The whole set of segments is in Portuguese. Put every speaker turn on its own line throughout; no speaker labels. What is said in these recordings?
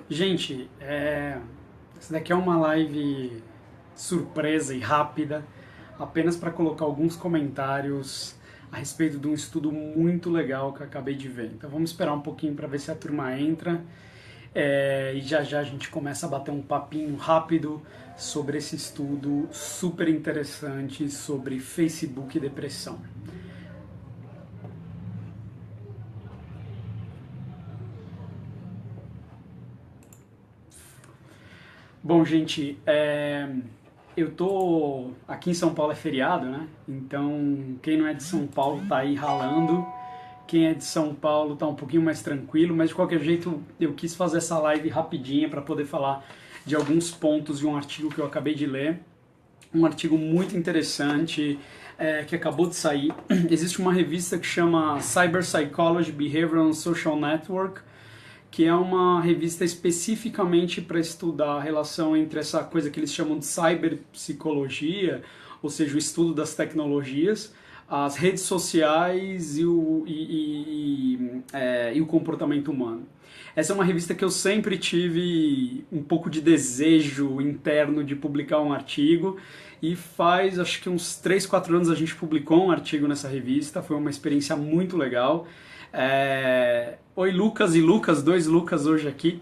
Gente, essa daqui é uma live surpresa e rápida, apenas para colocar alguns comentários a respeito de um estudo muito legal que eu acabei de ver. Então vamos esperar um pouquinho para ver se a turma entra e já já a gente começa a bater um papinho rápido sobre esse estudo super interessante sobre Facebook e depressão. Bom, gente, eu tô aqui em São Paulo é feriado, né? Então, quem não é de São Paulo tá aí ralando. Quem é de São Paulo tá um pouquinho mais tranquilo, mas de qualquer jeito eu quis fazer essa live rapidinha para poder falar de alguns pontos de um artigo que eu acabei de ler. Um artigo muito interessante que acabou de sair. Existe uma revista que chama Cyber Psychology, Behavioral and Social Network, que é uma revista especificamente para estudar a relação entre essa coisa que eles chamam de cyberpsicologia, ou seja, o estudo das tecnologias, as redes sociais e o comportamento humano. Essa é uma revista que eu sempre tive um pouco de desejo interno de publicar um artigo, e faz acho que uns 3, 4 anos a gente publicou um artigo nessa revista, foi uma experiência muito legal. Oi Lucas e Lucas, dois Lucas hoje aqui.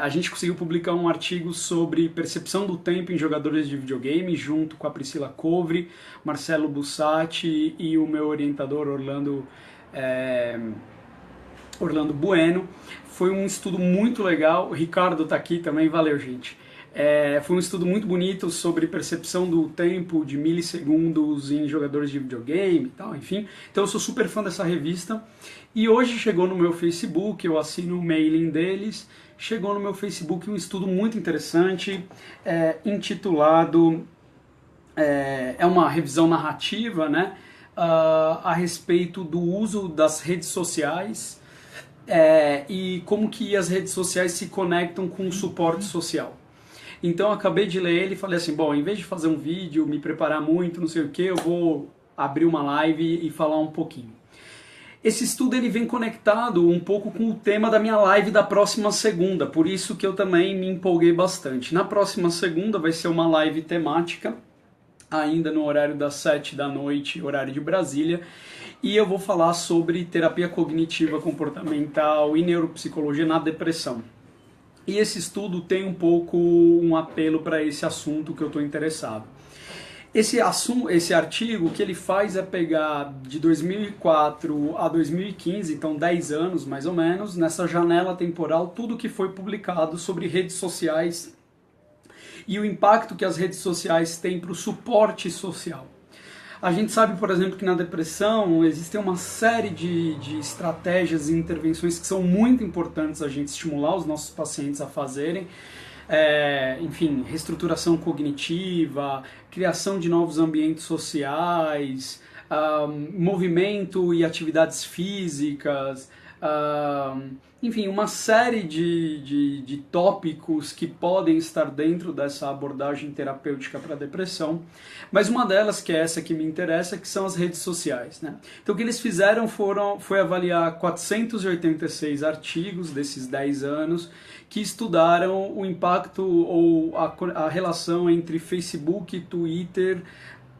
A gente conseguiu publicar um artigo sobre percepção do tempo em jogadores de videogame, junto com a Priscila Covre, Marcelo Bussati e o meu orientador Orlando Bueno. Foi um estudo muito legal, o Ricardo está aqui também, valeu gente. Foi um estudo muito bonito sobre percepção do tempo de milissegundos em jogadores de videogame e tal, enfim. Então eu sou super fã dessa revista. E hoje chegou no meu Facebook, eu assino o mailing deles, chegou no meu Facebook um estudo muito interessante, intitulado, é uma revisão narrativa, né, a respeito do uso das redes sociais e como que as redes sociais se conectam com o suporte social. Então eu acabei de ler ele e falei assim, bom, em vez de fazer um vídeo, me preparar muito, não sei o que, eu vou abrir uma live e falar um pouquinho. Esse estudo ele vem conectado um pouco com o tema da minha live da próxima segunda, por isso que eu também me empolguei bastante. Na próxima segunda vai ser uma live temática, ainda no horário das 7 da noite, horário de Brasília, e eu vou falar sobre terapia cognitiva comportamental e neuropsicologia na depressão. E esse estudo tem um pouco um apelo para esse assunto que eu estou interessado. Esse artigo, o que ele faz é pegar de 2004 a 2015, então 10 anos mais ou menos, nessa janela temporal, tudo que foi publicado sobre redes sociais e o impacto que as redes sociais têm para o suporte social. A gente sabe, por exemplo, que na depressão existem uma série de estratégias e intervenções que são muito importantes a gente estimular os nossos pacientes a fazerem. Enfim, reestruturação cognitiva, criação de novos ambientes sociais, movimento e atividades físicas, enfim, uma série de tópicos que podem estar dentro dessa abordagem terapêutica para a depressão, mas uma delas, que é essa que me interessa, que são as redes sociais, né? Então o que eles fizeram foi avaliar 486 artigos desses 10 anos que estudaram o impacto ou a relação entre Facebook, Twitter,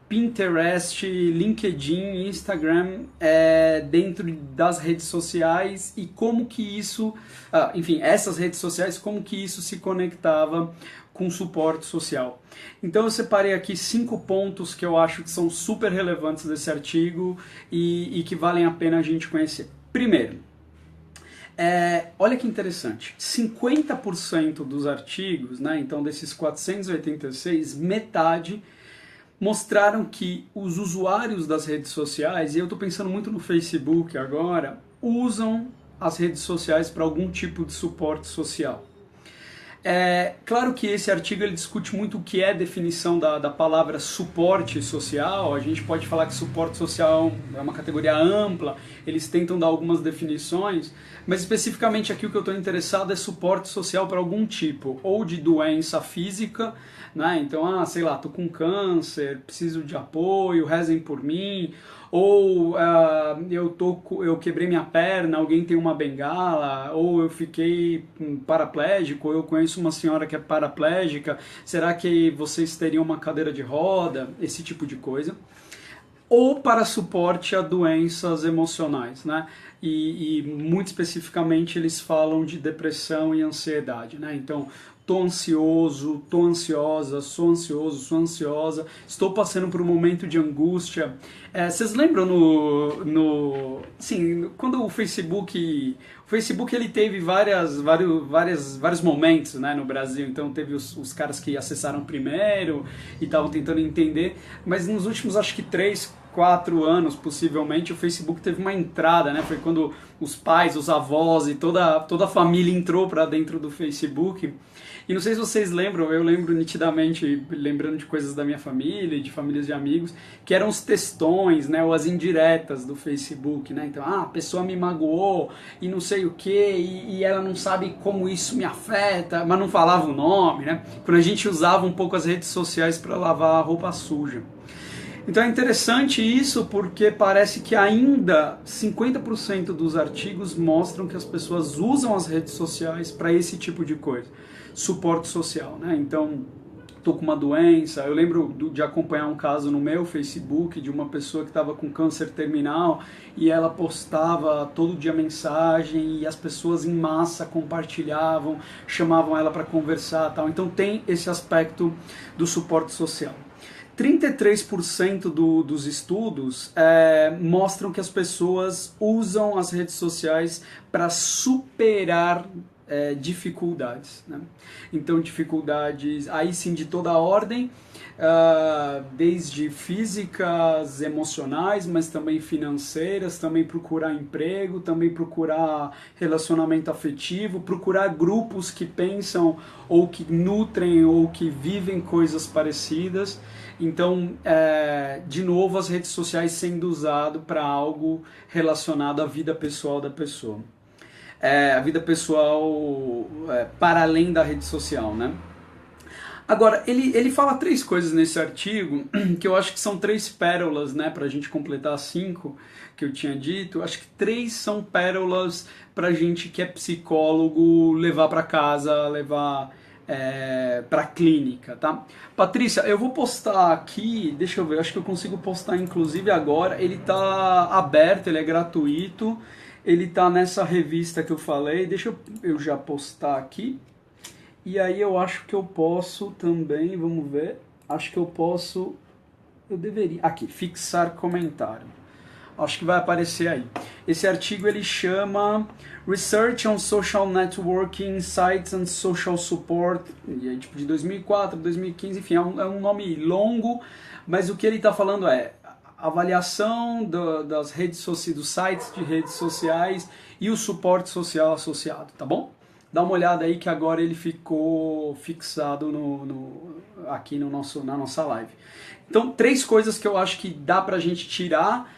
Pinterest, LinkedIn, Instagram dentro das redes sociais e como que isso, enfim, essas redes sociais, como que isso se conectava com o suporte social. Então eu separei aqui 5 pontos que eu acho que são super relevantes desse artigo e que valem a pena a gente conhecer. Primeiro, olha que interessante, 50% dos artigos, né, então desses 486, metade mostraram que os usuários das redes sociais, e eu estou pensando muito no Facebook agora, usam as redes sociais para algum tipo de suporte social. Claro que esse artigo ele discute muito o que é a definição da palavra suporte social. A gente pode falar que suporte social é uma categoria ampla, eles tentam dar algumas definições, mas especificamente aqui o que eu estou interessado é suporte social para algum tipo, ou de doença física, né? Então, sei lá, estou com câncer, preciso de apoio, rezem por mim, ou eu quebrei minha perna, alguém tem uma bengala, ou eu fiquei paraplégico, ou eu conheço uma senhora que é paraplégica, será que vocês teriam uma cadeira de roda? Esse tipo de coisa. Ou para suporte a doenças emocionais, né? E muito especificamente eles falam de depressão e ansiedade, né? Então, tô ansioso, tô ansiosa, sou ansioso, sou ansiosa, estou passando por um momento de angústia. Vocês lembram assim, quando o Facebook ele teve vários momentos, né, no Brasil. Então teve os caras que acessaram primeiro e estavam tentando entender, mas nos últimos, acho que 3, 4 anos, possivelmente, o Facebook teve uma entrada, né? Foi quando os pais, os avós e toda a família entrou para dentro do Facebook. E não sei se vocês lembram, eu lembro nitidamente, lembrando de coisas da minha família e de famílias de amigos, que eram os textões, né, ou as indiretas do Facebook, né? Então, a pessoa me magoou e não sei o que, e ela não sabe como isso me afeta, mas não falava o nome, né? Quando a gente usava um pouco as redes sociais para lavar a roupa suja. Então é interessante isso porque parece que ainda 50% dos artigos mostram que as pessoas usam as redes sociais para esse tipo de coisa. Suporte social, né? Então, tô com uma doença, eu lembro de acompanhar um caso no meu Facebook de uma pessoa que estava com câncer terminal e ela postava todo dia mensagem e as pessoas em massa compartilhavam, chamavam ela para conversar e tal. Então tem esse aspecto do suporte social. 33% dos estudos mostram que as pessoas usam as redes sociais para superar dificuldades, né? Então dificuldades aí sim de toda a ordem, desde físicas, emocionais, mas também financeiras, também procurar emprego, também procurar relacionamento afetivo, procurar grupos que pensam ou que nutrem ou que vivem coisas parecidas. Então, de novo, as redes sociais sendo usado para algo relacionado à vida pessoal da pessoa. A vida pessoal para além da rede social, né? Agora, ele fala 3 coisas nesse artigo que eu acho que são 3 pérolas, né, para a gente completar as 5 que eu tinha dito. Eu acho que 3 são pérolas para a gente que é psicólogo levar para casa, levar para clínica, tá? Patrícia, eu vou postar aqui, deixa eu ver, acho que eu consigo postar inclusive agora. Ele tá aberto, ele é gratuito. Ele tá nessa revista que eu falei, deixa eu já postar aqui. E aí eu acho que eu posso também, vamos ver, acho que eu posso, eu deveria, aqui, fixar comentário. Acho que vai aparecer aí. Esse artigo ele chama Research on Social Networking Insights and Social Support, e é tipo de 2004, 2015, enfim, é um nome longo, mas o que ele está falando é avaliação das redes sociais, dos sites de redes sociais e o suporte social associado, tá bom? Dá uma olhada aí que agora ele ficou fixado aqui na nossa live. Então, 3 coisas que eu acho que dá pra gente tirar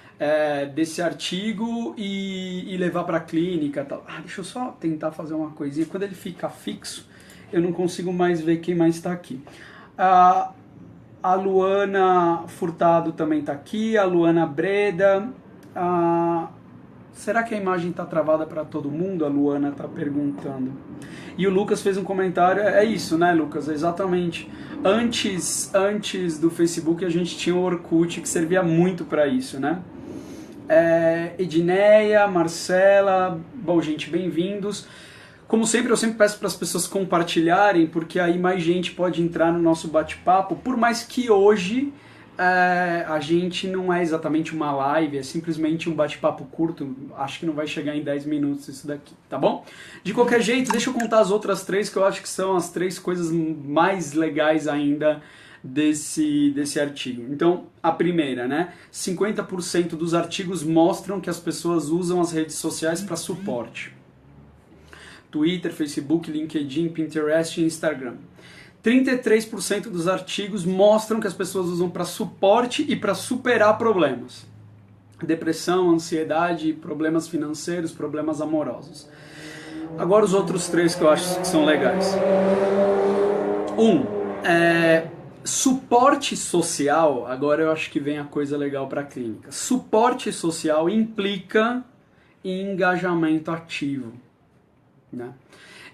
desse artigo e levar pra clínica e tal. Deixa eu só tentar fazer uma coisinha. Quando ele fica fixo, eu não consigo mais ver quem mais está aqui. A Luana Furtado também está aqui, a Luana Breda. Será que a imagem está travada para todo mundo? A Luana está perguntando. E o Lucas fez um comentário, é isso, né, Lucas? Exatamente. Antes do Facebook a gente tinha o Orkut, que servia muito para isso, né? Edneia, Marcela, bom, gente, bem-vindos. Como sempre, eu sempre peço para as pessoas compartilharem, porque aí mais gente pode entrar no nosso bate-papo, por mais que hoje a gente não é exatamente uma live, é simplesmente um bate-papo curto, acho que não vai chegar em 10 minutos isso daqui, tá bom? De qualquer jeito, deixa eu contar as outras 3, que eu acho que são as 3 coisas mais legais ainda desse artigo. Então, a primeira, né? 50% dos artigos mostram que as pessoas usam as redes sociais para suporte. Twitter, Facebook, LinkedIn, Pinterest e Instagram. 33% dos artigos mostram que as pessoas usam para suporte e para superar problemas. Depressão, ansiedade, problemas financeiros, problemas amorosos. Agora os outros 3 que eu acho que são legais. Suporte social, agora eu acho que vem a coisa legal para a clínica. Suporte social implica em engajamento ativo, né?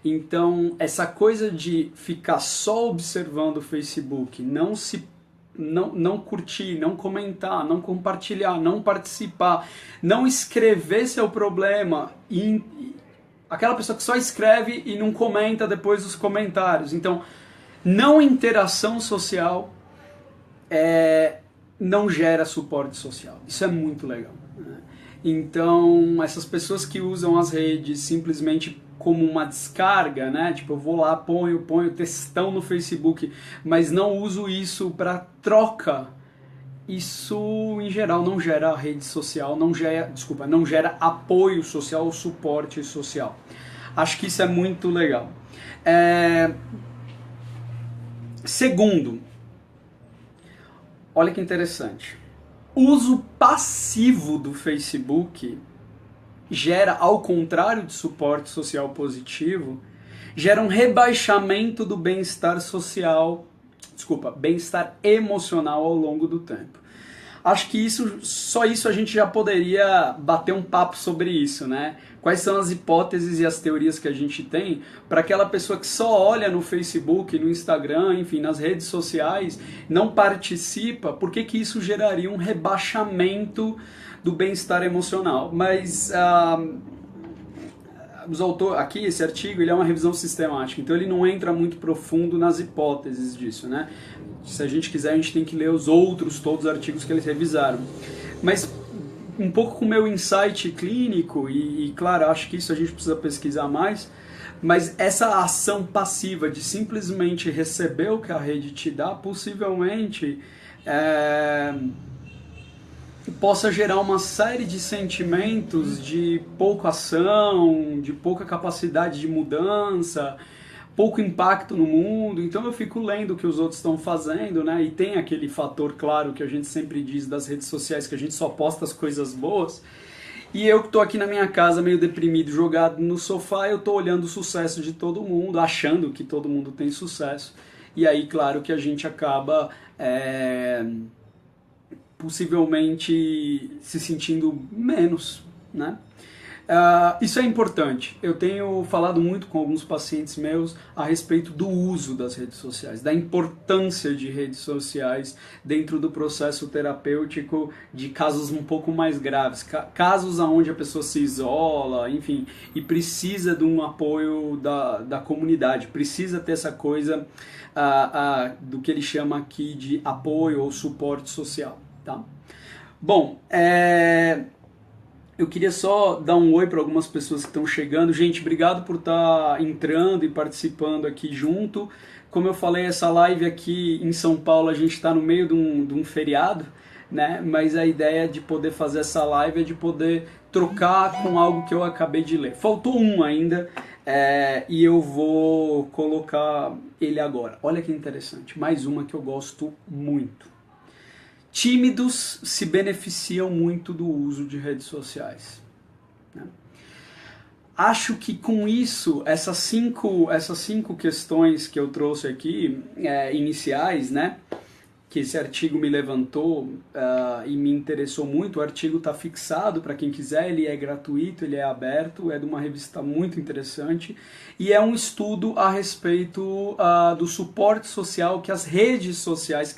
Então, essa coisa de ficar só observando o Facebook, não curtir, não comentar, não compartilhar, não participar, não escrever seu problema, aquela pessoa que só escreve e não comenta depois os comentários. Então, não interação social não gera suporte social. Isso é muito legal, né? Então, essas pessoas que usam as redes simplesmente como uma descarga, né? Tipo, eu vou lá, ponho textão no Facebook, mas não uso isso para troca. Isso, em geral, não gera rede social, não gera apoio social ou suporte social. Acho que isso é muito legal. Segundo, olha que interessante. Uso passivo do Facebook gera, ao contrário de suporte social positivo, gera um rebaixamento do bem-estar social, bem-estar emocional ao longo do tempo. Acho que só isso a gente já poderia bater um papo sobre isso, né? Quais são as hipóteses e as teorias que a gente tem para aquela pessoa que só olha no Facebook, no Instagram, enfim, nas redes sociais, não participa, por que isso geraria um rebaixamento do bem-estar emocional? Mas os autores, aqui, esse artigo, ele é uma revisão sistemática, então ele não entra muito profundo nas hipóteses disso, né? Se a gente quiser, a gente tem que ler todos os artigos que eles revisaram. Mas um pouco com o meu insight clínico, e claro, acho que isso a gente precisa pesquisar mais, mas essa ação passiva de simplesmente receber o que a rede te dá, possivelmente possa gerar uma série de sentimentos de pouca ação, de pouca capacidade de mudança, pouco impacto no mundo. Então eu fico lendo o que os outros estão fazendo, né? E tem aquele fator, claro, que a gente sempre diz das redes sociais, que a gente só posta as coisas boas. E eu que tô aqui na minha casa meio deprimido, jogado no sofá, eu tô olhando o sucesso de todo mundo, achando que todo mundo tem sucesso. E aí, claro, que a gente acaba possivelmente se sentindo menos, né? Isso é importante. Eu tenho falado muito com alguns pacientes meus a respeito do uso das redes sociais, da importância de redes sociais dentro do processo terapêutico de casos um pouco mais graves, casos onde a pessoa se isola, enfim, e precisa de um apoio da comunidade, precisa ter essa coisa do que ele chama aqui de apoio ou suporte social. Tá? Bom, eu queria só dar um oi para algumas pessoas que estão chegando. Gente, obrigado por estar entrando e participando aqui junto. Como eu falei, essa live aqui em São Paulo, a gente está no meio de um feriado, né? Mas a ideia de poder fazer essa live é de poder trocar com algo que eu acabei de ler. Faltou um ainda, e eu vou colocar ele agora. Olha que interessante, mais uma que eu gosto muito. Tímidos se beneficiam muito do uso de redes sociais, né? Acho que com isso, essas cinco questões que eu trouxe aqui, iniciais, né, que esse artigo me levantou e me interessou muito. O artigo está fixado para quem quiser, ele é gratuito, ele é aberto, é de uma revista muito interessante e é um estudo a respeito do suporte social que as redes sociais,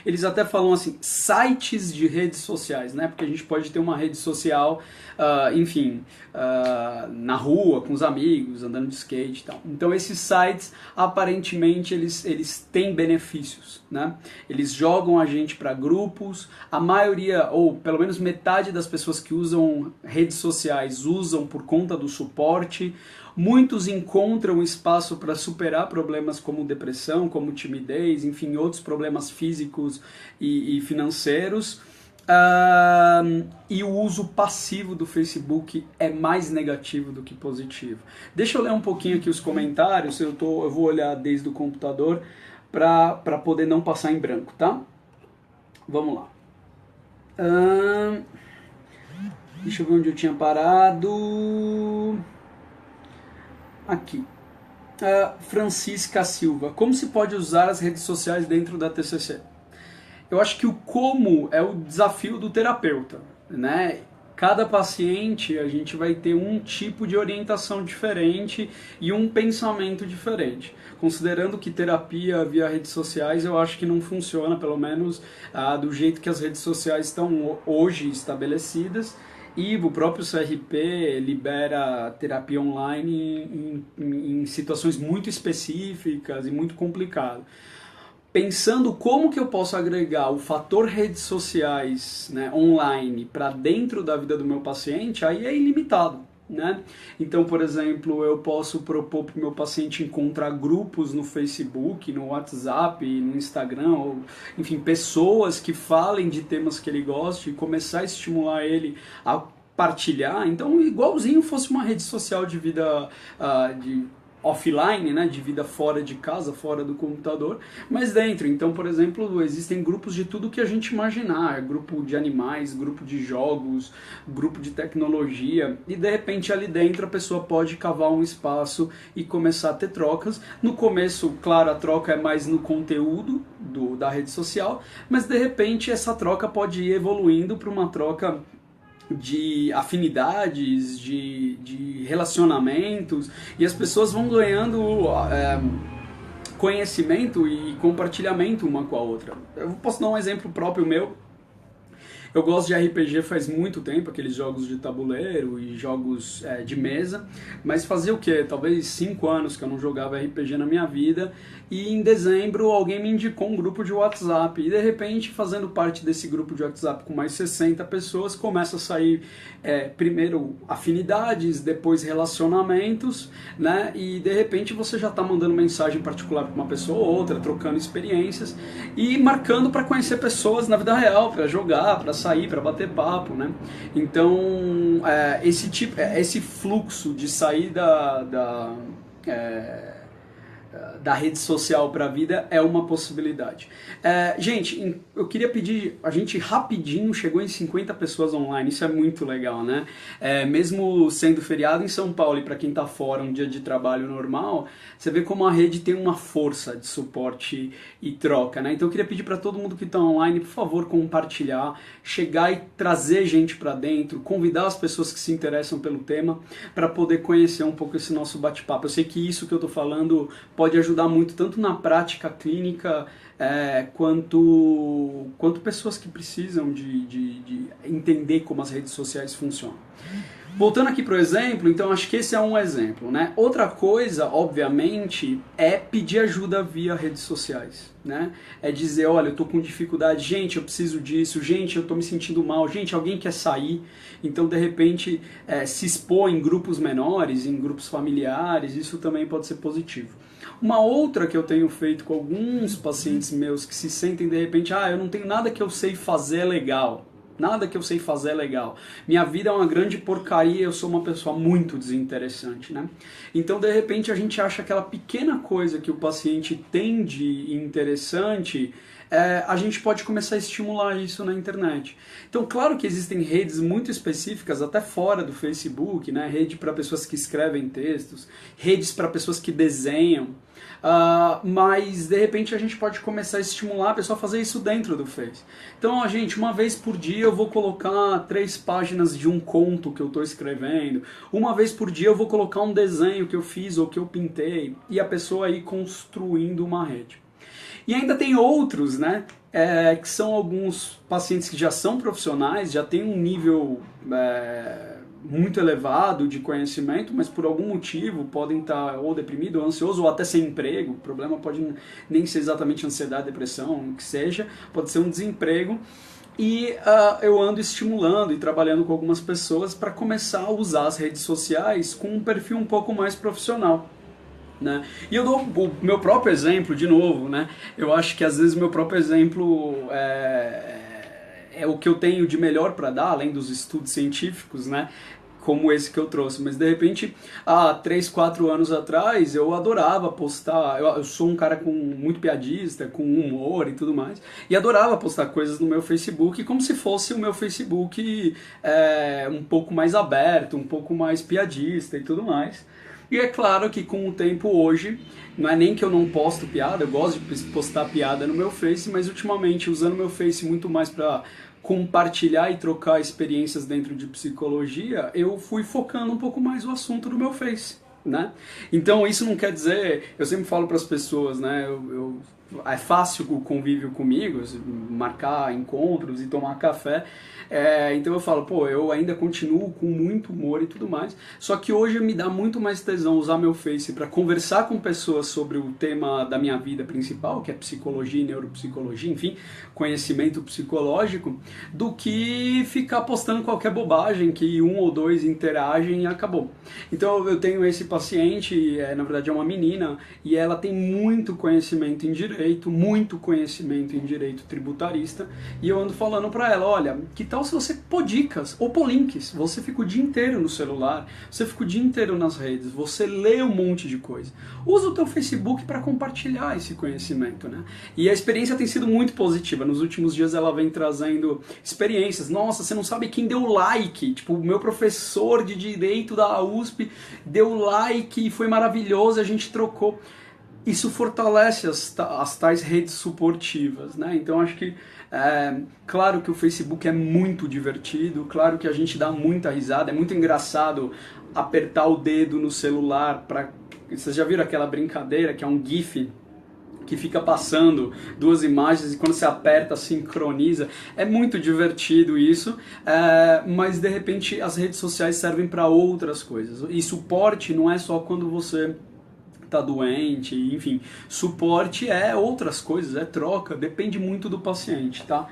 eles até falam assim, sites de redes sociais, né? Porque a gente pode ter uma rede social, enfim, na rua, com os amigos, andando de skate e tal. Então esses sites, aparentemente, eles têm benefícios, né? Eles jogam a gente para grupos, a maioria, ou pelo menos metade das pessoas que usam redes sociais usam por conta do suporte. Muitos encontram espaço para superar problemas como depressão, como timidez, enfim, outros problemas físicos e financeiros. E o uso passivo do Facebook é mais negativo do que positivo. Deixa eu ler um pouquinho aqui os comentários, eu vou olhar desde o computador para poder não passar em branco, tá? Vamos lá. Deixa eu ver onde eu tinha parado. Aqui. Francisca Silva, como se pode usar as redes sociais dentro da TCC? Eu acho que o como é o desafio do terapeuta, né? Cada paciente a gente vai ter um tipo de orientação diferente e um pensamento diferente. Considerando que terapia via redes sociais eu acho que não funciona, pelo menos do jeito que as redes sociais estão hoje estabelecidas, e o próprio CRP libera terapia online em situações muito específicas e muito complicadas. Pensando como que eu posso agregar o fator redes sociais, né, online para dentro da vida do meu paciente, aí é ilimitado. Né? Então, por exemplo, eu posso propor para o meu paciente encontrar grupos no Facebook, no WhatsApp, no Instagram, ou, enfim, pessoas que falem de temas que ele gosta e começar a estimular ele a partilhar. Então, igualzinho fosse uma rede social de vida de offline, né, de vida fora de casa, fora do computador, mas dentro. Então, por exemplo, existem grupos de tudo que a gente imaginar, grupo de animais, grupo de jogos, grupo de tecnologia, e de repente ali dentro a pessoa pode cavar um espaço e começar a ter trocas. No começo, claro, a troca é mais no conteúdo da rede social, mas de repente essa troca pode ir evoluindo para uma troca de afinidades, de relacionamentos, e as pessoas vão ganhando conhecimento e compartilhamento uma com a outra. Eu posso dar um exemplo próprio meu. Eu gosto de RPG faz muito tempo, aqueles jogos de tabuleiro e jogos de mesa, mas fazia o quê? Talvez 5 anos que eu não jogava RPG na minha vida, e em dezembro alguém me indicou um grupo de WhatsApp, e de repente, fazendo parte desse grupo de WhatsApp com mais 60 pessoas, começa a sair primeiro afinidades, depois relacionamentos, né? E de repente você já está mandando mensagem particular para uma pessoa ou outra, trocando experiências e marcando para conhecer pessoas na vida real, para jogar, para sair, para bater papo, né? Então, esse fluxo de sair da rede social para a vida é uma possibilidade. Gente, eu queria pedir, a gente rapidinho chegou em 50 pessoas online, isso é muito legal, né? Mesmo sendo feriado em São Paulo e para quem está fora, um dia de trabalho normal, você vê como a rede tem uma força de suporte e troca, né? Então eu queria pedir para todo mundo que está online, por favor, compartilhar, chegar e trazer gente para dentro, convidar as pessoas que se interessam pelo tema para poder conhecer um pouco esse nosso bate-papo. Eu sei que isso que eu estou falando pode ajudar muito, tanto na prática clínica, quanto pessoas que precisam de entender como as redes sociais funcionam. Voltando aqui para o exemplo, então acho que esse é um exemplo, né? Outra coisa, obviamente, é pedir ajuda via redes sociais, né? É dizer, olha, eu tô com dificuldade, gente, eu preciso disso, gente, eu tô me sentindo mal, gente, alguém quer sair. Então, de repente, se expor em grupos menores, em grupos familiares, isso também pode ser positivo. Uma outra que eu tenho feito com alguns pacientes meus que se sentem, de repente, eu não tenho nada que eu sei fazer legal. Nada que eu sei fazer é legal. Minha vida é uma grande porcaria, eu sou uma pessoa muito desinteressante, né? Então, de repente, a gente acha aquela pequena coisa que o paciente tem de interessante, a gente pode começar a estimular isso na internet. Então, claro que existem redes muito específicas, até fora do Facebook, né? Rede para pessoas que escrevem textos, redes para pessoas que desenham, mas de repente a gente pode começar a estimular a pessoa a fazer isso dentro do Face. Então, gente, uma vez por dia eu vou colocar 3 páginas de um conto que eu estou escrevendo, uma vez por dia eu vou colocar um desenho que eu fiz ou que eu pintei, e a pessoa aí construindo uma rede. E ainda tem outros, né, que são alguns pacientes que já são profissionais, já têm um nível muito elevado de conhecimento, mas por algum motivo podem estar ou deprimido, ou ansioso, ou até sem emprego. O problema pode nem ser exatamente ansiedade, depressão, o que seja, pode ser um desemprego. E eu ando estimulando e trabalhando com algumas pessoas para começar a usar as redes sociais com um perfil um pouco mais profissional, né? E eu dou o meu próprio exemplo de novo, né? Eu acho que às vezes o meu próprio exemplo é o que eu tenho de melhor para dar, além dos estudos científicos, né? Como esse que eu trouxe, mas de repente, há 3, 4 anos atrás, eu adorava postar, eu sou um cara muito piadista, com humor e tudo mais, e adorava postar coisas no meu Facebook, como se fosse o meu Facebook um pouco mais aberto, um pouco mais piadista e tudo mais. E é claro que com o tempo hoje, não é nem que eu não posto piada, eu gosto de postar piada no meu Face, mas ultimamente usando meu Face muito mais para compartilhar e trocar experiências dentro de psicologia, eu fui focando um pouco mais o assunto do meu Face, né? Então isso não quer dizer, eu sempre falo para as pessoas, né? É fácil o convívio comigo, marcar encontros e tomar café. Então eu falo, pô, eu ainda continuo com muito humor e tudo mais. Só que hoje me dá muito mais tesão usar meu Face para conversar com pessoas sobre o tema da minha vida principal, que é psicologia e neuropsicologia, enfim, conhecimento psicológico, do que ficar postando qualquer bobagem que um ou dois interagem e acabou. Então eu tenho esse paciente, na verdade é uma menina, e ela tem muito conhecimento em direito, muito conhecimento em direito tributarista, e eu ando falando para ela, olha, que tal se você pôr dicas ou pôr links? Você fica o dia inteiro no celular, você fica o dia inteiro nas redes, você lê um monte de coisa. Usa o teu Facebook para compartilhar esse conhecimento, né? E a experiência tem sido muito positiva. Nos últimos dias ela vem trazendo experiências. Nossa, você não sabe quem deu like. Tipo, o meu professor de direito da USP deu like e foi maravilhoso, a gente trocou. Isso fortalece as tais redes suportivas, né? Então acho que claro que o Facebook é muito divertido, claro que a gente dá muita risada, é muito engraçado apertar o dedo no celular para... Vocês já viram aquela brincadeira que é um GIF que fica passando duas imagens e quando você aperta sincroniza? É muito divertido isso, mas de repente as redes sociais servem para outras coisas. E suporte não é só quando você tá doente, enfim, suporte é outras coisas, é troca, depende muito do paciente, tá?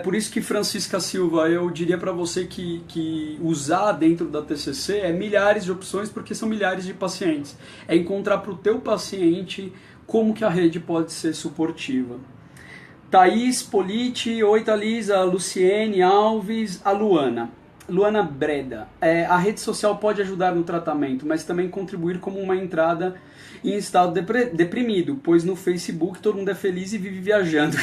Por isso que Francisca Silva, eu diria para você que usar dentro da TCC é milhares de opções, porque são milhares de pacientes. É encontrar para o teu paciente como que a rede pode ser suportiva. Thaís Politi, oi Thalisa, Luciene Alves, a Luana. Luana Breda, a rede social pode ajudar no tratamento, mas também contribuir como uma entrada em estado deprimido, pois no Facebook todo mundo é feliz e vive viajando,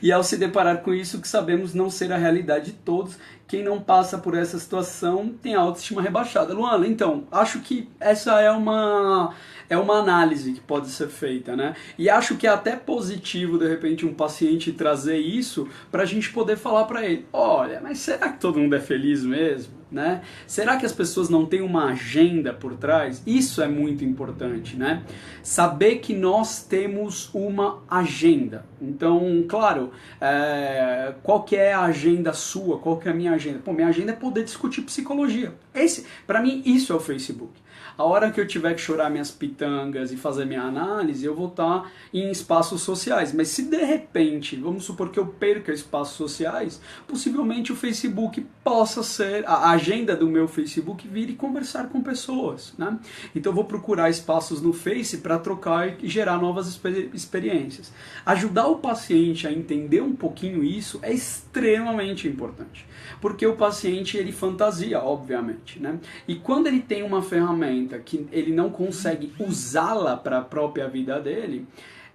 e ao se deparar com isso que sabemos não ser a realidade de todos, quem não passa por essa situação tem a autoestima rebaixada. Luana, então, acho que essa é uma análise que pode ser feita, né? E acho que é até positivo, de repente, um paciente trazer isso para a gente poder falar para ele, olha, mas será que todo mundo é feliz mesmo? Né? Será que as pessoas não têm uma agenda por trás? Isso é muito importante, né? Saber que nós temos uma agenda. Então, claro, qual que é a agenda sua? Qual que é a minha agenda? Pô, minha agenda é poder discutir psicologia. Para mim, isso é o Facebook. A hora que eu tiver que chorar minhas pitangas e fazer minha análise, eu vou estar em espaços sociais. Mas se de repente, vamos supor que eu perca espaços sociais, possivelmente o Facebook possa ser, a agenda do meu Facebook vire conversar com pessoas, né? Então eu vou procurar espaços no Face para trocar e gerar novas experiências. Ajudar o paciente a entender um pouquinho isso é extremamente importante. Porque o paciente, ele fantasia, obviamente, né? E quando ele tem uma ferramenta que ele não consegue usá-la para a própria vida dele,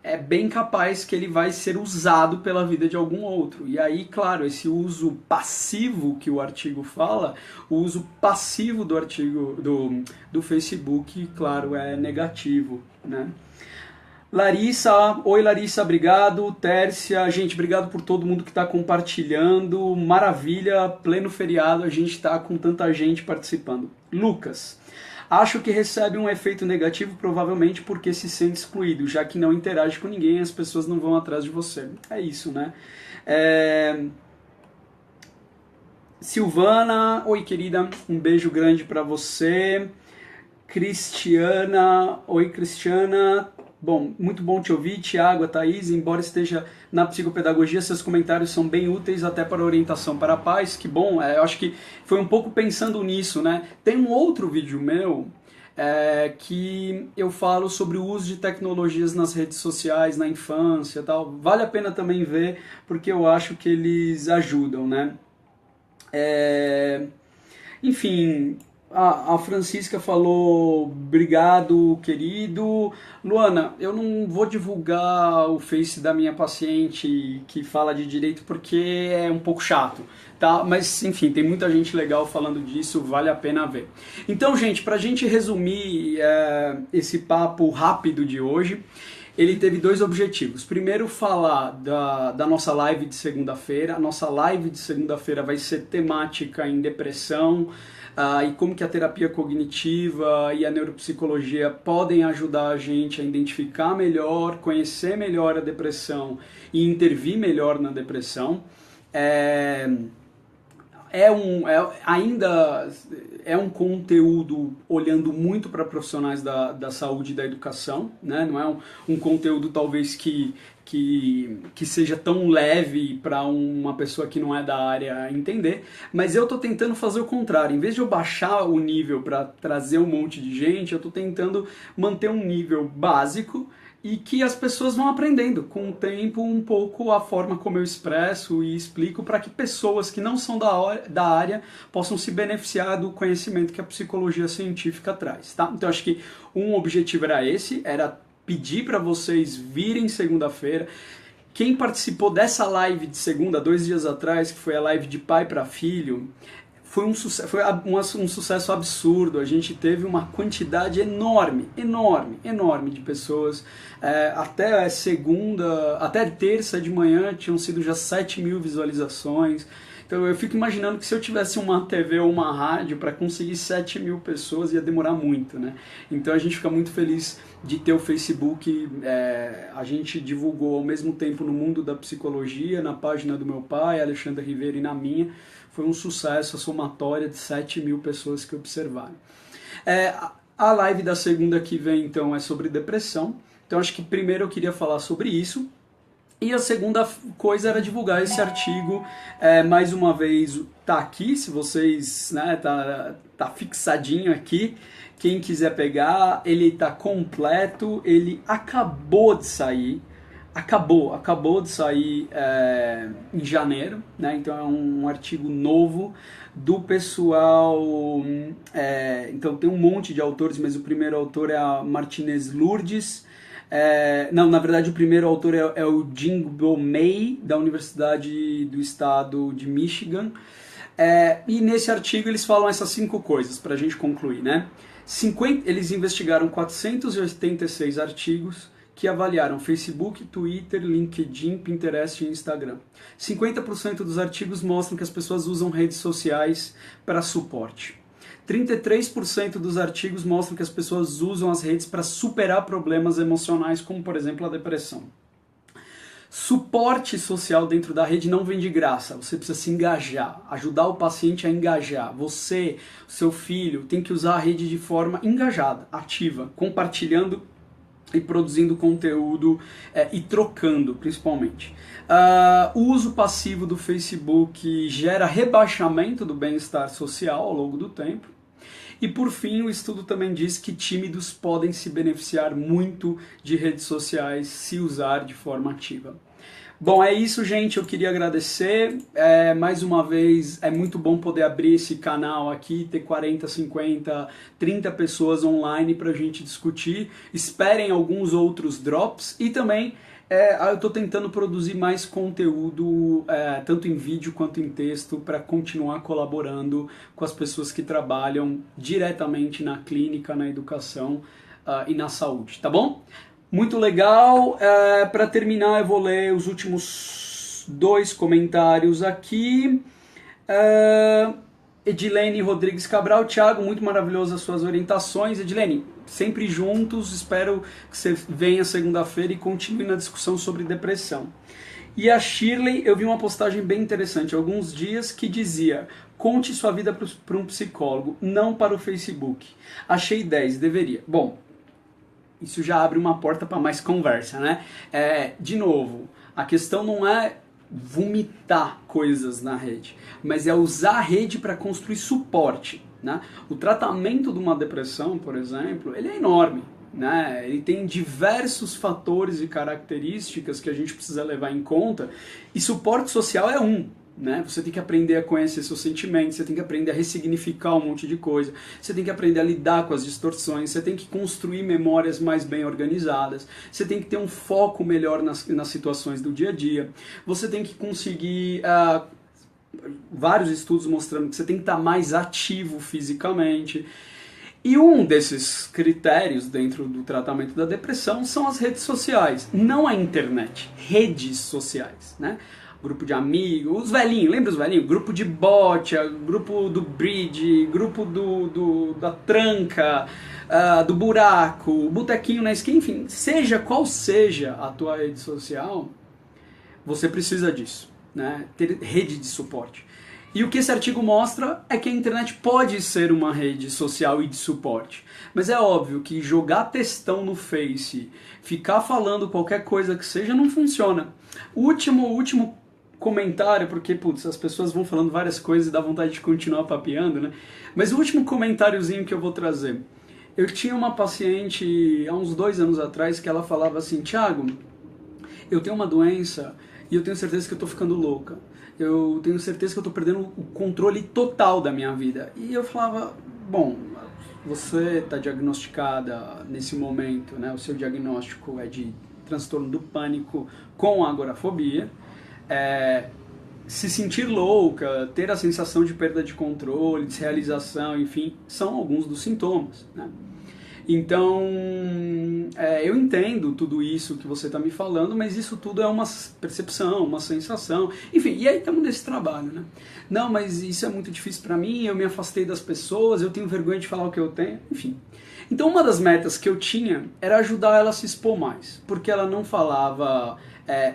é bem capaz que ele vai ser usado pela vida de algum outro. E aí, claro, esse uso passivo que o artigo fala, o uso passivo do artigo do Facebook, claro, é negativo, né? Larissa, oi Larissa, obrigado. Tércia, gente, obrigado por todo mundo que está compartilhando. Maravilha, pleno feriado, a gente está com tanta gente participando. Lucas, acho que recebe um efeito negativo provavelmente porque se sente excluído, já que não interage com ninguém, as pessoas não vão atrás de você. É isso, né? Silvana, oi querida, um beijo grande para você. Cristiana, oi Cristiana. Bom, muito bom te ouvir, Tiago, a Thaís, embora esteja na psicopedagogia, seus comentários são bem úteis até para orientação para pais, que bom, eu acho que foi um pouco pensando nisso, né? Tem um outro vídeo meu que eu falo sobre o uso de tecnologias nas redes sociais, na infância e tal, vale a pena também ver, porque eu acho que eles ajudam, né? Enfim... A Francisca falou, obrigado, querido. Luana, eu não vou divulgar o Face da minha paciente que fala de direito porque é um pouco chato, tá? Mas, enfim, tem muita gente legal falando disso, vale a pena ver. Então, gente, pra gente resumir esse papo rápido de hoje, ele teve dois objetivos. Primeiro, falar da nossa live de segunda-feira. A nossa live de segunda-feira vai ser temática em depressão, e como que a terapia cognitiva e a neuropsicologia podem ajudar a gente a identificar melhor, conhecer melhor a depressão e intervir melhor na depressão. É, ainda é um conteúdo olhando muito para profissionais da saúde e da educação, né? Não é um conteúdo talvez que seja tão leve para uma pessoa que não é da área entender, mas eu estou tentando fazer o contrário. Em vez de eu baixar o nível para trazer um monte de gente, eu estou tentando manter um nível básico e que as pessoas vão aprendendo com o tempo um pouco a forma como eu expresso e explico para que pessoas que não são da área possam se beneficiar do conhecimento que a psicologia científica traz, tá? Então acho que um objetivo era esse, era pedir para vocês virem segunda-feira. Quem participou dessa live de segunda, 2 dias atrás, que foi a live de pai para filho, foi um sucesso absurdo. A gente teve uma quantidade enorme de pessoas. Até segunda, até terça de manhã tinham sido já 7.000 visualizações. Então eu fico imaginando que se eu tivesse uma TV ou uma rádio para conseguir 7.000 pessoas ia demorar muito, né? Então a gente fica muito feliz de ter o Facebook. A gente divulgou ao mesmo tempo no Mundo da Psicologia, na página do meu pai, Alexandre Ribeiro, e na minha. Foi um sucesso, a somatória de 7.000 pessoas que observaram. A live da segunda que vem, então, é sobre depressão. Então, acho que primeiro eu queria falar sobre isso. E a segunda coisa era divulgar esse artigo. Mais uma vez, tá aqui, se vocês, né, tá fixadinho aqui. Quem quiser pegar, ele tá completo, ele acabou de sair. Acabou de sair em janeiro, né? Então é um artigo novo do pessoal. Então tem um monte de autores, mas o primeiro autor é a Martinez Lourdes. Não, na verdade o primeiro autor é o Jingbo Mei, da Universidade do Estado de Michigan. E nesse artigo eles falam essas 5 coisas, para a gente concluir, né? Eles investigaram 486 artigos que avaliaram Facebook, Twitter, LinkedIn, Pinterest e Instagram. 50% dos artigos mostram que as pessoas usam redes sociais para suporte. 33% dos artigos mostram que as pessoas usam as redes para superar problemas emocionais, como, por exemplo, a depressão. Suporte social dentro da rede não vem de graça, você precisa se engajar, ajudar o paciente a engajar. Você, seu filho, tem que usar a rede de forma engajada, ativa, compartilhando e produzindo conteúdo e trocando, principalmente. O uso passivo do Facebook gera rebaixamento do bem-estar social ao longo do tempo. E por fim, o estudo também diz que tímidos podem se beneficiar muito de redes sociais se usar de forma ativa. Bom, é isso, gente. Eu queria agradecer. Mais uma vez, é muito bom poder abrir esse canal aqui, ter 40, 50, 30 pessoas online para a gente discutir. Esperem alguns outros drops e também eu estou tentando produzir mais conteúdo, tanto em vídeo quanto em texto, para continuar colaborando com as pessoas que trabalham diretamente na clínica, na educação e na saúde, tá bom? Muito legal. Para terminar, eu vou ler os últimos 2 comentários aqui. Edilene Rodrigues Cabral: Thiago, muito maravilhoso as suas orientações. Edilene, sempre juntos, espero que você venha segunda-feira e continue na discussão sobre depressão. E a Shirley, eu vi uma postagem bem interessante há alguns dias que dizia: conte sua vida para um psicólogo, não para o Facebook. Achei 10, deveria. Bom, isso já abre uma porta para mais conversa, né? De novo, a questão não é vomitar coisas na rede, mas é usar a rede para construir suporte, né? O tratamento de uma depressão, por exemplo, ele é enorme, né? Ele tem diversos fatores e características que a gente precisa levar em conta, e suporte social é um. né? Você tem que aprender a conhecer seus sentimentos, você tem que aprender a ressignificar um monte de coisa, você tem que aprender a lidar com as distorções, você tem que construir memórias mais bem organizadas, você tem que ter um foco melhor nas situações do dia a dia, você tem que conseguir... vários estudos mostrando que você tem que estar mais ativo fisicamente. E um desses critérios dentro do tratamento da depressão são as redes sociais, não a internet, redes sociais, né? Grupo de amigos, os velhinhos, lembra os velhinhos? Grupo de bote, grupo do bridge, grupo da tranca, do buraco, botequinho na esquina, enfim, seja qual seja a tua rede social, você precisa disso, né? Ter rede de suporte. E o que esse artigo mostra é que a internet pode ser uma rede social e de suporte. Mas é óbvio que jogar textão no Face, ficar falando qualquer coisa que seja, não funciona. O último comentário, porque putz, as pessoas vão falando várias coisas e dá vontade de continuar papeando, né? Mas o último comentáriozinho que eu vou trazer. Eu tinha uma paciente há uns 2 anos atrás que ela falava assim: Thiago, eu tenho uma doença e eu tenho certeza que eu tô ficando louca. Eu tenho certeza que eu tô perdendo o controle total da minha vida. E eu falava, bom, você tá diagnosticada nesse momento, né? O seu diagnóstico é de transtorno do pânico com agorafobia. Se sentir louca, ter a sensação de perda de controle, desrealização, enfim, são alguns dos sintomas, né? Então, eu entendo tudo isso que você está me falando, mas isso tudo é uma percepção, uma sensação, enfim, e aí estamos nesse trabalho, né? Não, mas isso é muito difícil para mim, eu me afastei das pessoas, eu tenho vergonha de falar o que eu tenho, enfim. Então, uma das metas que eu tinha era ajudar ela a se expor mais, porque ela não falava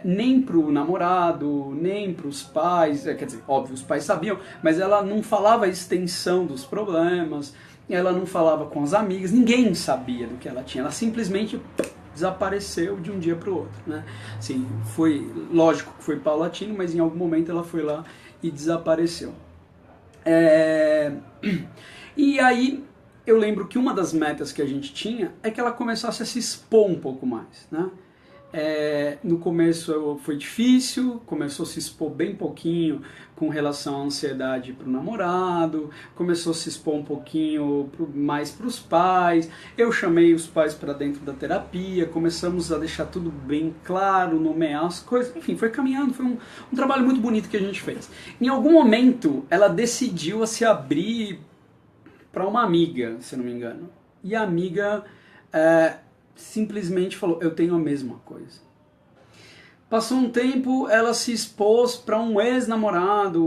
nem pro namorado, nem pros pais, quer dizer, óbvio, os pais sabiam, mas ela não falava a extensão dos problemas, ela não falava com as amigas, ninguém sabia do que ela tinha, ela simplesmente desapareceu de um dia para o outro, né? Assim, foi, lógico que foi paulatino, mas em algum momento ela foi lá e desapareceu. E aí eu lembro que uma das metas que a gente tinha é que ela começasse a se expor um pouco mais, né? No começo foi difícil, começou a se expor bem pouquinho com relação à ansiedade para o namorado, começou a se expor um pouquinho mais para os pais, eu chamei os pais para dentro da terapia, começamos a deixar tudo bem claro, nomear as coisas, enfim, foi caminhando, foi um trabalho muito bonito que a gente fez. Em algum momento ela decidiu a se abrir para uma amiga, se não me engano, e a amiga... simplesmente falou, eu tenho a mesma coisa. Passou um tempo, ela se expôs para um ex-namorado,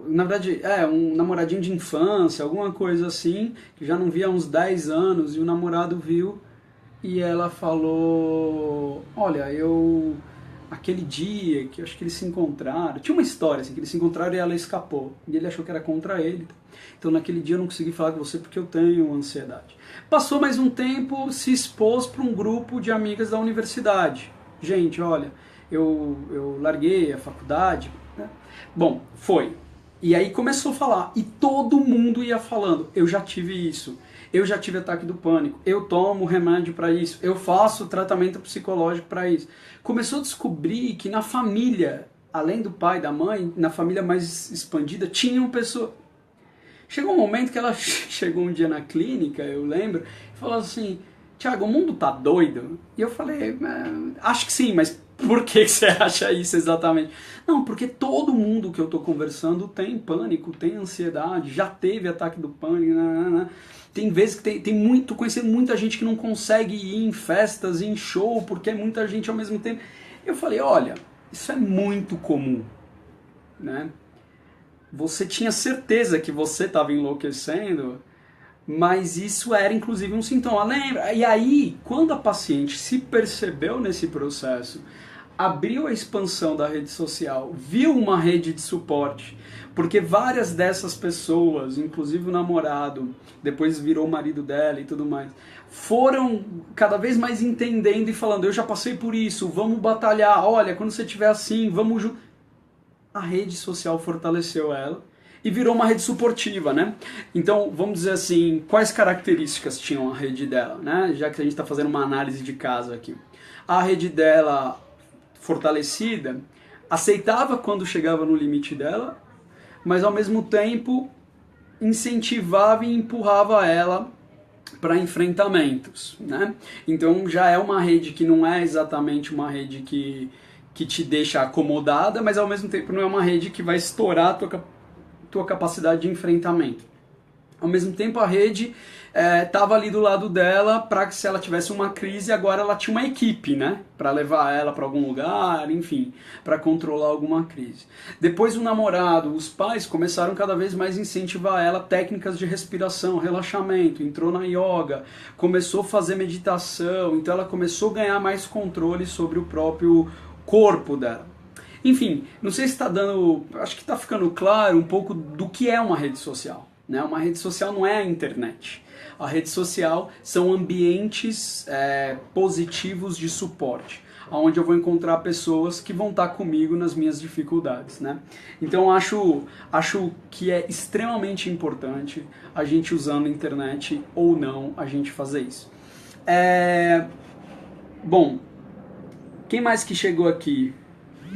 na verdade, um namoradinho de infância, alguma coisa assim, que já não via há uns 10 anos, e o namorado viu, e ela falou, olha, aquele dia que eu acho que eles se encontraram, tinha uma história assim, que eles se encontraram e ela escapou, e ele achou que era contra ele. Então naquele dia eu não consegui falar com você porque eu tenho ansiedade. Passou mais um tempo, se expôs para um grupo de amigas da universidade. Gente, olha, eu larguei a faculdade, né? Bom, foi. E aí começou a falar, e todo mundo ia falando, eu já tive isso, eu já tive ataque do pânico, eu tomo remédio para isso, eu faço tratamento psicológico para isso. Começou a descobrir que na família, além do pai e da mãe, na família mais expandida, tinham pessoas. Chegou um momento que ela chegou um dia na clínica, eu lembro, e falou assim, Thiago, o mundo tá doido? E eu falei, acho que sim, mas por que você acha isso exatamente? Não, porque todo mundo que eu tô conversando tem pânico, tem ansiedade, já teve ataque do pânico, Tem vezes que tô conhecendo muita gente que não consegue ir em festas, em show, porque é muita gente ao mesmo tempo. Eu falei, olha, isso é muito comum, né? Você tinha certeza que você estava enlouquecendo, mas isso era inclusive um sintoma. Lembra? E aí, quando a paciente se percebeu nesse processo, abriu a expansão da rede social, viu uma rede de suporte, porque várias dessas pessoas, inclusive o namorado, depois virou o marido dela e tudo mais, foram cada vez mais entendendo e falando, eu já passei por isso, vamos batalhar, olha, quando você estiver assim, vamos juntos. A rede social fortaleceu ela e virou uma rede suportiva, né? Então, vamos dizer assim, quais características tinham a rede dela, né? Já que a gente está fazendo uma análise de caso aqui. A rede dela fortalecida, aceitava quando chegava no limite dela, mas ao mesmo tempo incentivava e empurrava ela para enfrentamentos, né? Então já é uma rede que não é exatamente uma rede que te deixa acomodada, mas ao mesmo tempo não é uma rede que vai estourar a tua capacidade de enfrentamento. Ao mesmo tempo a rede estava ali do lado dela para que se ela tivesse uma crise, agora ela tinha uma equipe, né? Para levar ela para algum lugar, enfim, para controlar alguma crise. Depois o namorado, os pais começaram cada vez mais a incentivar ela técnicas de respiração, relaxamento, entrou na yoga, começou a fazer meditação, então ela começou a ganhar mais controle sobre o próprio corpo dela. Enfim, não sei se está dando, acho que está ficando claro um pouco do que é uma rede social. Né? Uma rede social não é a internet. A rede social são ambientes positivos de suporte, onde eu vou encontrar pessoas que vão estar comigo nas minhas dificuldades. Né? Então acho que é extremamente importante a gente usando a internet ou não a gente fazer isso. Bom, quem mais que chegou aqui?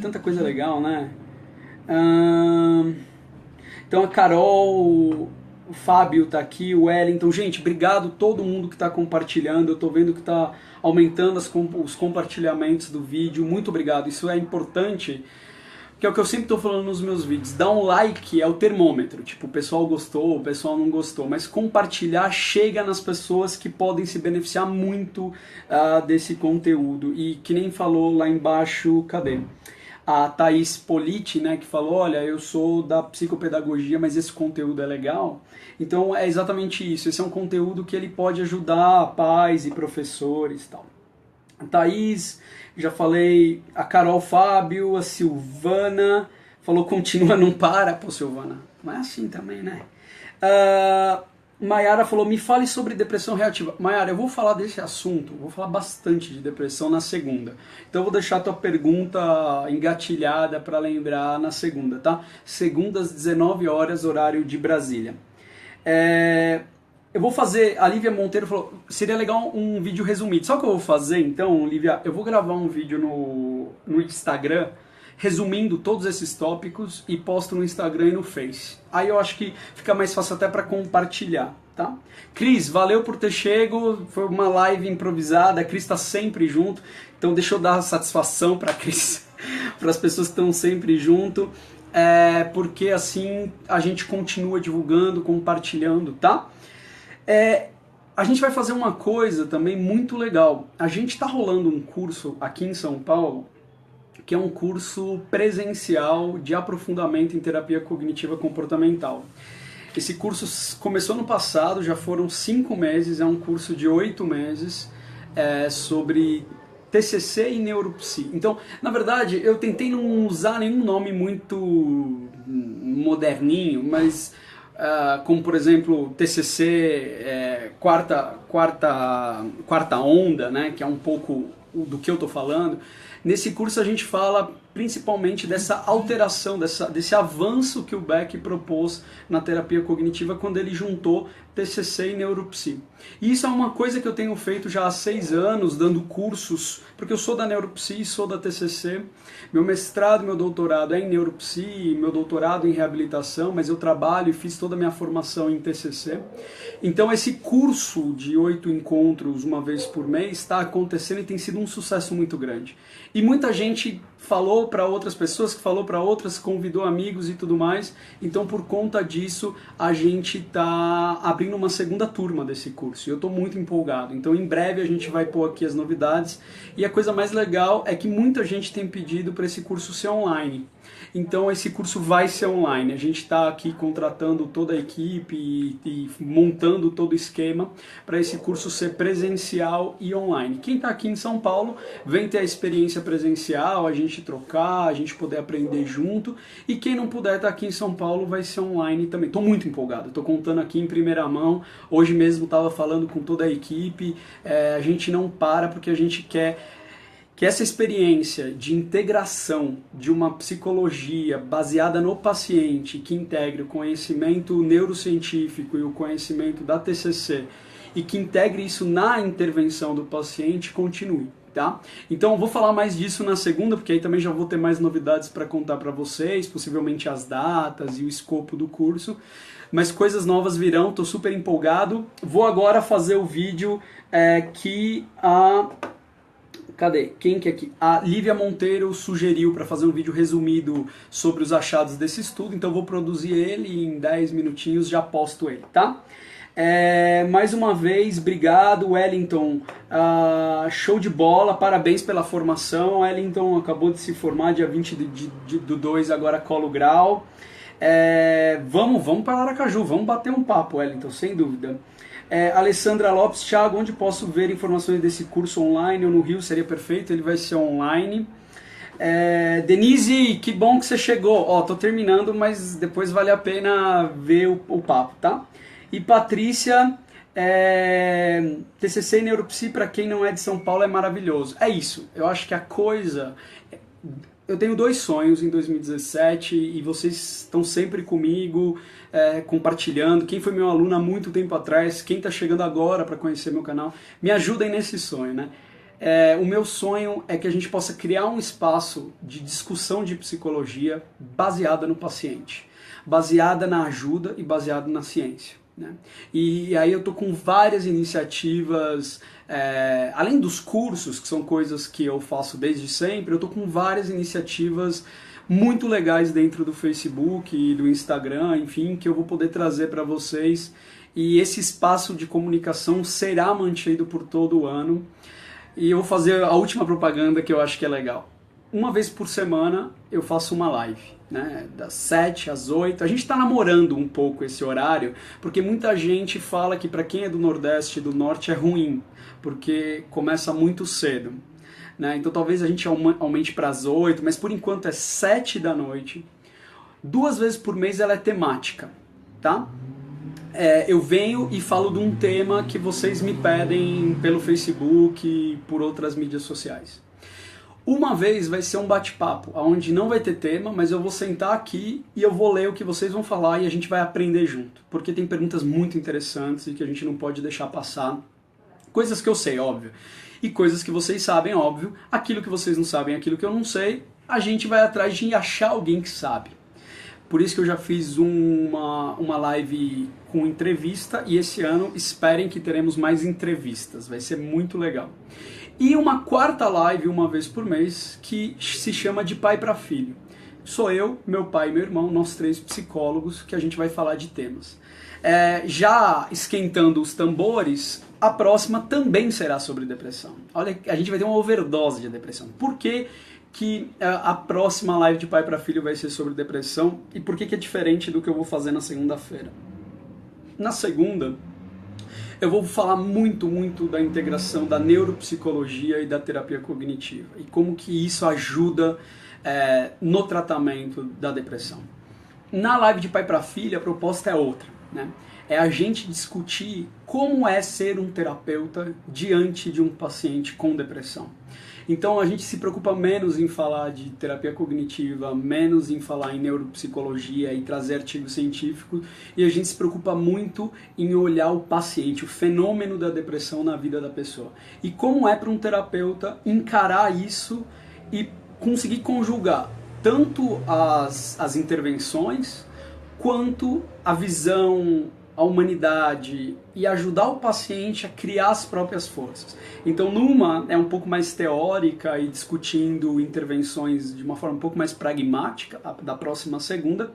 Tanta coisa legal, né? Então a Carol, o Fábio tá aqui, o Wellington. Gente, obrigado a todo mundo que está compartilhando. Eu tô vendo que está aumentando os compartilhamentos do vídeo. Muito obrigado. Isso é importante, que é o que eu sempre estou falando nos meus vídeos. Dar um like é o termômetro. Tipo, o pessoal gostou, o pessoal não gostou. Mas compartilhar chega nas pessoas que podem se beneficiar muito desse conteúdo. E que nem falou lá embaixo, cadê? A Thaís Politi, né, que falou, olha, eu sou da psicopedagogia, mas esse conteúdo é legal. Então é exatamente isso, esse é um conteúdo que ele pode ajudar pais e professores e tal. A Thaís, já falei, a Carol Fábio, a Silvana, falou continua, não para. Pô, Silvana, não é assim também, né? Maiara falou, me fale sobre depressão reativa. Maiara, eu vou falar desse assunto, vou falar bastante de depressão na segunda. Então eu vou deixar a tua pergunta engatilhada para lembrar na segunda, tá? Segunda às 19 horas, horário de Brasília. Eu vou fazer, a Lívia Monteiro falou, seria legal um vídeo resumido. Sabe o que eu vou fazer então, Lívia? Eu vou gravar um vídeo no Instagram, resumindo todos esses tópicos e posto no Instagram e no Face. Aí eu acho que fica mais fácil até para compartilhar, tá? Cris, valeu por ter chego, foi uma live improvisada, a Cris está sempre junto, então deixa eu dar satisfação para a Cris, para as pessoas que estão sempre junto, porque assim a gente continua divulgando, compartilhando, tá? A gente vai fazer uma coisa também muito legal, a gente está rolando um curso aqui em São Paulo, que é um curso presencial de aprofundamento em terapia cognitiva comportamental. Esse curso começou no passado, já foram 5 meses, é um curso de 8 meses sobre TCC e neuropsi. Então, na verdade, eu tentei não usar nenhum nome muito moderninho, mas como por exemplo TCC quarta onda, né, que é um pouco do que eu estou falando. Nesse curso a gente fala principalmente dessa alteração, desse avanço que o Beck propôs na terapia cognitiva quando ele juntou TCC e neuropsi. E isso é uma coisa que eu tenho feito já há 6 anos, dando cursos, porque eu sou da neuropsi, sou da TCC, meu mestrado, meu doutorado é em neuropsi, meu doutorado em reabilitação, mas eu trabalho e fiz toda a minha formação em TCC. Então esse curso de 8 encontros, uma vez por mês, está acontecendo e tem sido um sucesso muito grande. E muita gente falou para outras pessoas, que falou para outras, convidou amigos e tudo mais. Então, por conta disso, a gente está abrindo uma segunda turma desse curso. E eu estou muito empolgado. Então, em breve, a gente vai pôr aqui as novidades. E a coisa mais legal é que muita gente tem pedido para esse curso ser online. Então, esse curso vai ser online. A gente está aqui contratando toda a equipe e montando todo o esquema para esse curso ser presencial e online. Quem está aqui em São Paulo vem ter a experiência presencial, a gente trocar, a gente poder aprender junto. E quem não puder estar aqui em São Paulo vai ser online também. Estou muito empolgado, estou contando aqui em primeira mão. Hoje mesmo estava falando com toda a equipe. A gente não para porque a gente quer que essa experiência de integração de uma psicologia baseada no paciente, que integre o conhecimento neurocientífico e o conhecimento da TCC, e que integre isso na intervenção do paciente, continue. tá? Então eu vou falar mais disso na segunda, porque aí também já vou ter mais novidades para contar para vocês, possivelmente as datas e o escopo do curso, mas coisas novas virão, tô super empolgado. Vou agora fazer o vídeo que a... Cadê? Quem que é aqui? A Lívia Monteiro sugeriu para fazer um vídeo resumido sobre os achados desse estudo, então eu vou produzir ele e em 10 minutinhos já posto ele, tá? Mais uma vez, obrigado, Wellington. Show de bola, parabéns pela formação. Wellington acabou de se formar dia 20 do 2, agora cola o grau. Vamos para Aracaju, vamos bater um papo, Wellington, sem dúvida. Alessandra Lopes, Thiago, onde posso ver informações desse curso online ou no Rio? Seria perfeito, ele vai ser online. Denise, que bom que você chegou. Ó, tô terminando, mas depois vale a pena ver o papo, tá? E Patrícia, TCC e Neuropsi para quem não é de São Paulo é maravilhoso. É isso, eu acho que a coisa... Eu tenho 2 sonhos em 2017 e vocês estão sempre comigo, compartilhando. Quem foi meu aluno há muito tempo atrás, quem está chegando agora para conhecer meu canal, me ajudem nesse sonho, né? O meu sonho é que a gente possa criar um espaço de discussão de psicologia baseada no paciente, baseada na ajuda e baseada na ciência, né? E aí eu tô com várias iniciativas, além dos cursos, que são coisas que eu faço desde sempre, eu tô com várias iniciativas muito legais dentro do Facebook e do Instagram, enfim, que eu vou poder trazer para vocês, e esse espaço de comunicação será mantido por todo o ano. E eu vou fazer a última propaganda que eu acho que é legal. Uma vez por semana eu faço uma live, né, das 7 às 8. A gente está namorando um pouco esse horário, porque muita gente fala que para quem é do Nordeste e do Norte é ruim, porque começa muito cedo, né? Então talvez a gente aumente para as 8, mas por enquanto é 7 da noite. 2 vezes por mês ela é temática, tá? Eu venho e falo de um tema que vocês me pedem pelo Facebook e por outras mídias sociais. Uma vez vai ser um bate-papo, onde não vai ter tema, mas eu vou sentar aqui e eu vou ler o que vocês vão falar e a gente vai aprender junto. Porque tem perguntas muito interessantes e que a gente não pode deixar passar. Coisas que eu sei, óbvio. E coisas que vocês sabem, óbvio. Aquilo que vocês não sabem, aquilo que eu não sei, a gente vai atrás de achar alguém que sabe. Por isso que eu já fiz uma live com entrevista e esse ano esperem que teremos mais entrevistas. Vai ser muito legal. E uma 4ª live, uma vez por mês, que se chama de pai para filho. Sou eu, meu pai e meu irmão, nós 3 psicólogos, que a gente vai falar de temas. Já esquentando os tambores, a próxima também será sobre depressão. Olha, a gente vai ter uma overdose de depressão. Por que a próxima live de pai para filho vai ser sobre depressão e por que é diferente do que eu vou fazer na segunda-feira? Na segunda, eu vou falar muito da integração da neuropsicologia e da terapia cognitiva e como que isso ajuda no tratamento da depressão. Na live de pai para filha, a proposta é outra, né? É a gente discutir como é ser um terapeuta diante de um paciente com depressão. Então a gente se preocupa menos em falar de terapia cognitiva, menos em falar em neuropsicologia e trazer artigos científicos, e a gente se preocupa muito em olhar o paciente, o fenômeno da depressão na vida da pessoa. E como é para um terapeuta encarar isso e conseguir conjugar tanto as intervenções quanto a visão, a humanidade e ajudar o paciente a criar as próprias forças. Então, numa é um pouco mais teórica e discutindo intervenções de uma forma um pouco mais pragmática, da próxima segunda.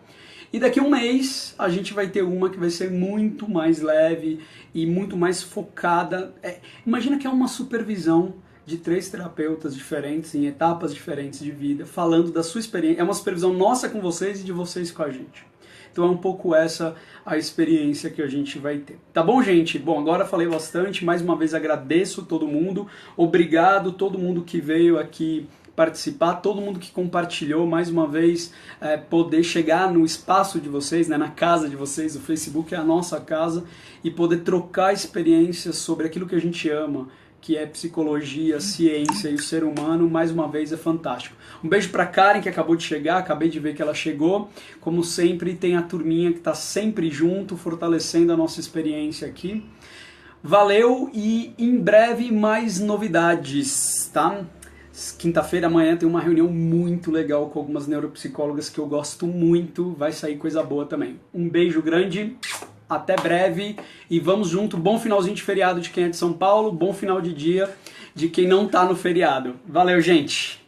E daqui a um mês a gente vai ter uma que vai ser muito mais leve e muito mais focada. Imagina que é uma supervisão de 3 terapeutas diferentes, em etapas diferentes de vida, falando da sua experiência. É uma supervisão nossa com vocês e de vocês com a gente. Então é um pouco essa a experiência que a gente vai ter. Tá bom, gente? Bom, agora falei bastante. Mais uma vez agradeço todo mundo. Obrigado todo mundo que veio aqui participar, todo mundo que compartilhou. Mais uma vez, poder chegar no espaço de vocês, né, na casa de vocês. O Facebook é a nossa casa. E poder trocar experiências sobre aquilo que a gente ama, que é psicologia, ciência e o ser humano, mais uma vez é fantástico. Um beijo para Karen, que acabou de chegar, acabei de ver que ela chegou. Como sempre, tem a turminha que está sempre junto, fortalecendo a nossa experiência aqui. Valeu e em breve mais novidades, tá? Quinta-feira, amanhã, tem uma reunião muito legal com algumas neuropsicólogas que eu gosto muito. Vai sair coisa boa também. Um beijo grande, até breve e vamos junto. Bom finalzinho de feriado de quem é de São Paulo, bom final de dia de quem não tá no feriado. Valeu, gente!